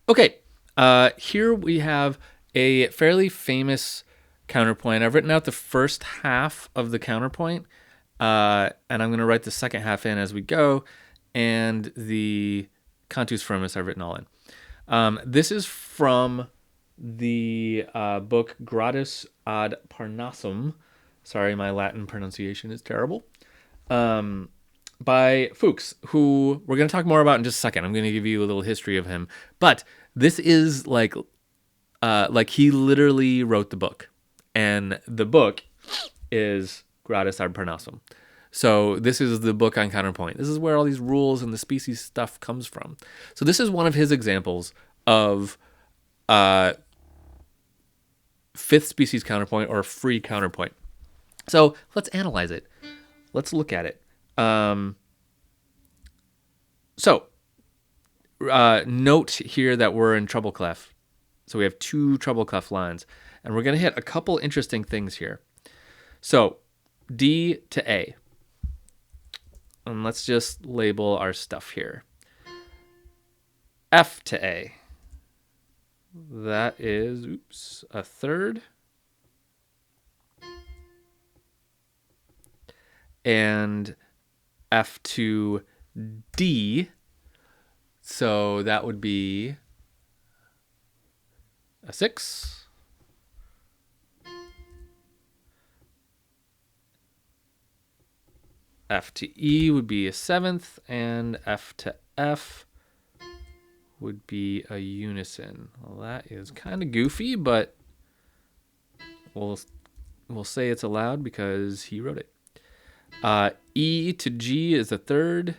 Okay, here we have a fairly famous counterpoint. I've written out the first half of the counterpoint, and I'm going to write the second half in as we go, and the cantus firmus I've written all in. This is from the book Gradus ad Parnassum. Sorry, my Latin pronunciation is terrible. By Fuchs, who we're going to talk more about in just a second. I'm going to give you a little history of him. But this is like he literally wrote the book. And the book is Gradus ad Parnassum. So this is the book on counterpoint. This is where all these rules and the species stuff comes from. So this is one of his examples of fifth species counterpoint or free counterpoint. So let's analyze it. Let's look at it. Note here that we're in treble clef. So we have two treble clef lines. And we're going to hit a couple interesting things here. So D to A. And let's just label our stuff here. F to A. That is, a third. And F to D. So that would be a 6. F to E would be a 7th, and F to F would be a unison. Well, that is kind of goofy, but we'll say it's allowed because he wrote it. E to G is a third.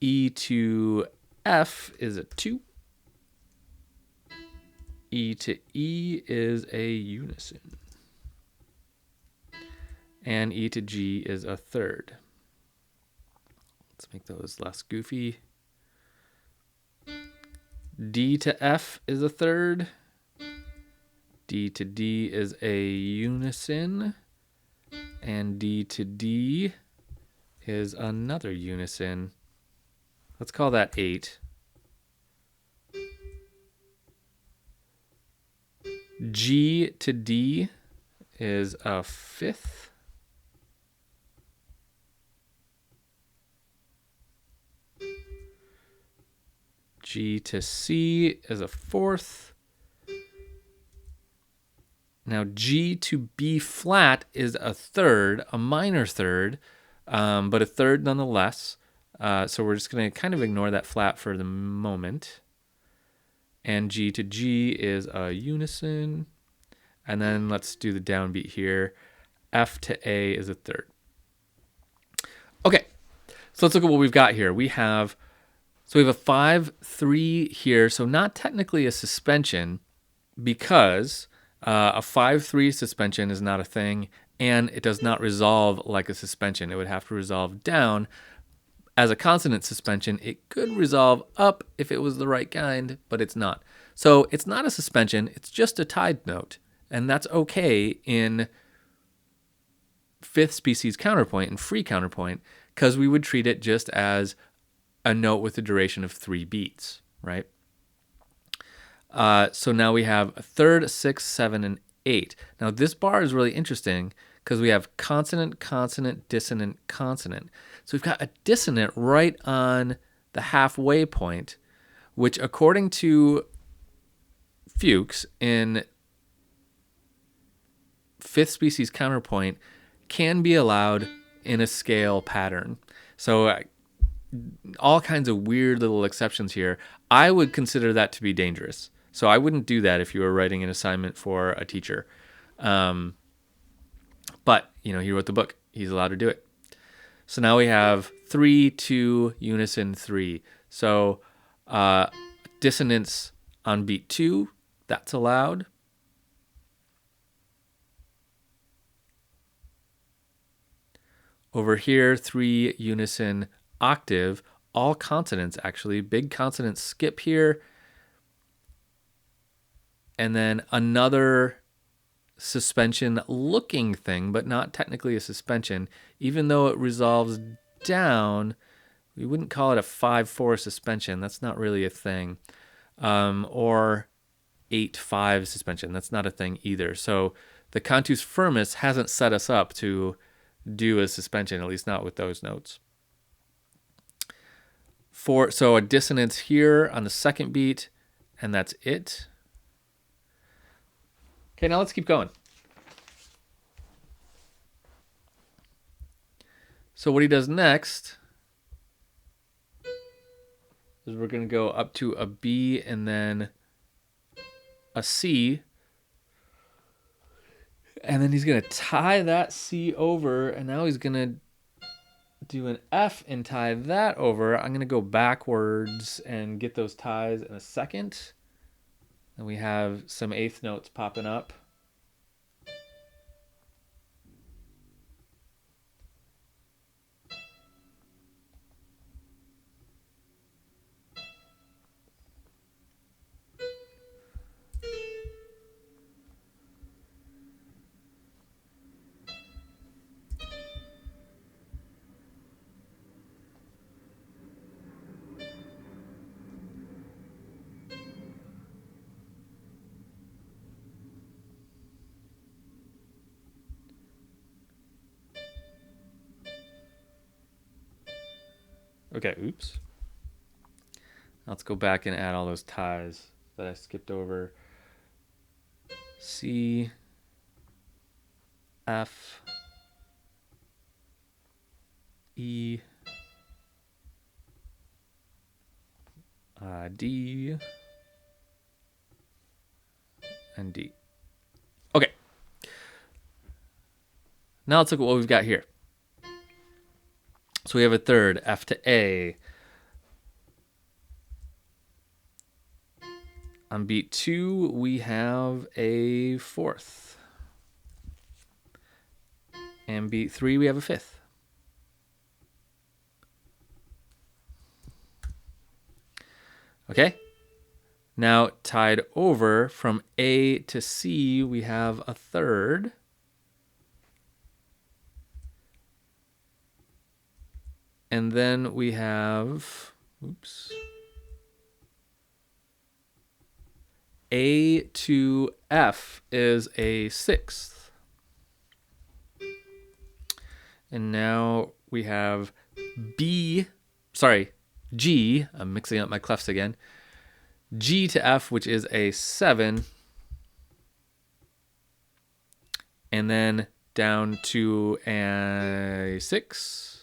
E to F is a 2. E to E is a unison. And E to G is a third. Let's make those less goofy. D to F is a third. D to D is a unison. And D to D is another unison. Let's call that 8. G to D is a 5th. G to C is a 4th. Now G to B flat is a third, a minor third, but a third nonetheless. So we're just going to kind of ignore that flat for the moment. And G to G is a unison. And then let's do the downbeat here. F to A is a third. Okay, so let's look at what we've got here. We have a 5-3 here, so not technically a suspension because a 5-3 suspension is not a thing, and it does not resolve like a suspension. It would have to resolve down. As a consonant suspension, it could resolve up if it was the right kind, but it's not. So it's not a suspension, it's just a tied note, and that's okay in fifth species counterpoint and free counterpoint because we would treat it just as a note with a duration of 3 beats, right? So now we have a third, 6, 7, and 8. Now this bar is really interesting because we have consonant, consonant, dissonant, consonant. So we've got a dissonant right on the halfway point, which according to Fuchs in fifth species counterpoint can be allowed in a scale pattern. So all kinds of weird little exceptions here. I would consider that to be dangerous. So I wouldn't do that if you were writing an assignment for a teacher. But, he wrote the book. He's allowed to do it. So now we have 3, 2, unison, 3. So dissonance on beat 2, that's allowed. Over here, 3, unison, octave, all consonants actually. Big consonants skip here. And then another suspension looking thing, but not technically a suspension, even though it resolves down, we wouldn't call it a 5/4 suspension. That's not really a thing. Or 8/5 suspension. That's not a thing either. So the cantus firmus hasn't set us up to do a suspension, at least not with those notes. So a dissonance here on the second beat, and that's it. Okay, now let's keep going. So what he does next is we're going to go up to a B and then a C. And then he's going to tie that C over, and now he's going to do an F and tie that over. I'm going to go backwards and get those ties in a second. And we have some eighth notes popping up. Okay, oops. Let's go back and add all those ties that I skipped over. C, F, E, D, and D. Okay. Now let's look at what we've got here. So we have a third, F to A. On beat 2, we have a fourth. And beat 3, we have a fifth. Okay. Now tied over from A to C, we have a third. And then we have, oops, A to F is a sixth. And now we have G, I'm mixing up my clefs again. G to F, which is a 7. And then down to a 6.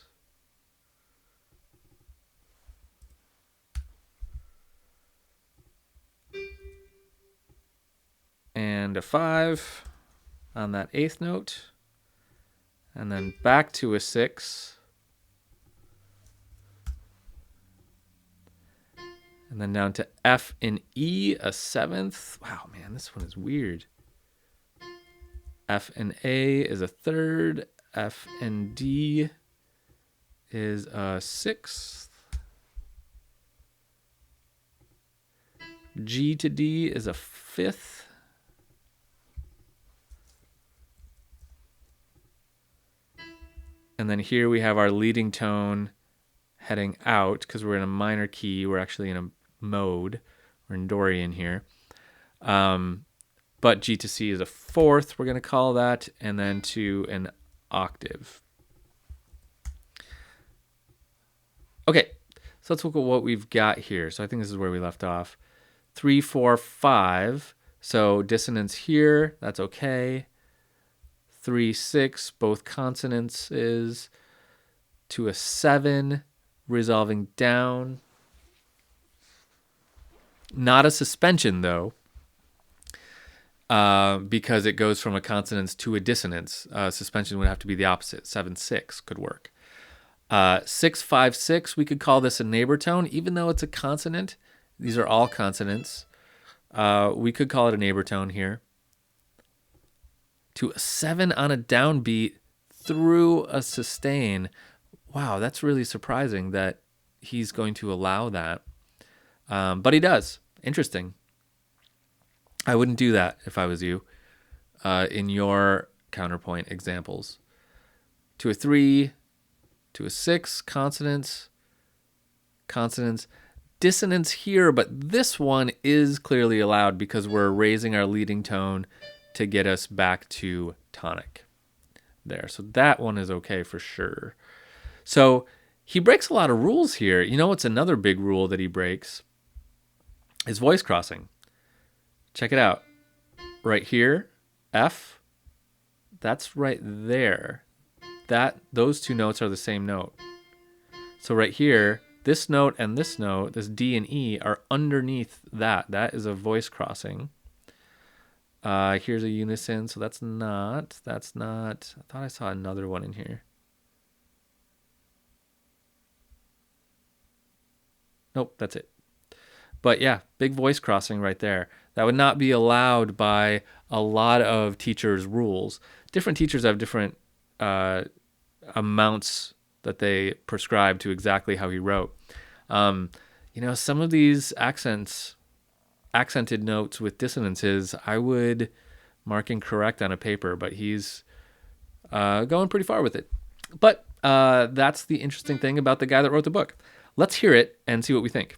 And a 5 on that 8th note. And then back to a 6. And then down to F and E, a 7th. Wow, man, this one is weird. F and A is a 3rd. F and D is a 6th. G to D is a 5th. And then here we have our leading tone heading out because we're in a minor key. We're actually in a mode. We're in Dorian here. But G to C is a 4th, we're going to call that, and then to an octave. Okay, so let's look at what we've got here. So I think this is where we left off. 3, 4, 5. So dissonance here, that's okay. 3, 6, both consonants is to a 7, resolving down. Not a suspension though, because it goes from a consonance to a dissonance. Suspension would have to be the opposite. 7, 6 could work. 6, 5, 6, we could call this a neighbor tone, even though it's a consonant. These are all consonants. We could call it a neighbor tone here. To a 7 on a downbeat through a sustain. Wow, that's really surprising that he's going to allow that. But he does. Interesting. I wouldn't do that if I was you in your counterpoint examples. To a 3, to a 6, consonants, consonants, dissonance here, but this one is clearly allowed because we're raising our leading tone to get us back to tonic there. So that one is okay for sure. So he breaks a lot of rules here. You know what's another big rule that he breaks? Is voice crossing. Check it out. Right here, F, that's right there. Those two notes are the same note. So right here, this note and this note, this D and E, are underneath that. That is a voice crossing. Here's a unison, so that's not. I thought I saw another one in here. Nope, that's it. But yeah, big voice crossing right there. That would not be allowed by a lot of teachers' rules. Different teachers have different amounts that they prescribe to exactly how he wrote. Some of these accented notes with dissonances, I would mark incorrect on a paper, but he's going pretty far with it. But that's the interesting thing about the guy that wrote the book. Let's hear it and see what we think.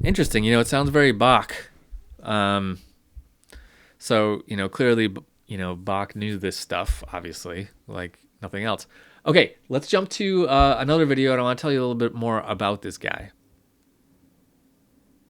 Interesting. It sounds very Bach. So, clearly, Bach knew this stuff, obviously, like nothing else. Okay, let's jump to another video, and I want to tell you a little bit more about this guy.